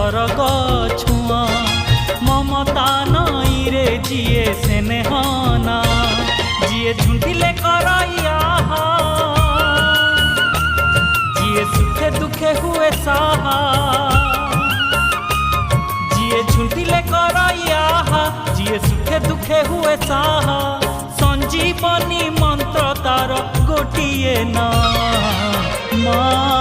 सरग छुआ ममता नई रे जिए स्नेहना जिए झुंटिले करैया जिए सुखे दुखे हुए साहा जिए झुंटिले करैया जिए सुखे दुखे हुए साहा संजीवनी मंत्र तार गोटिए ना माँ।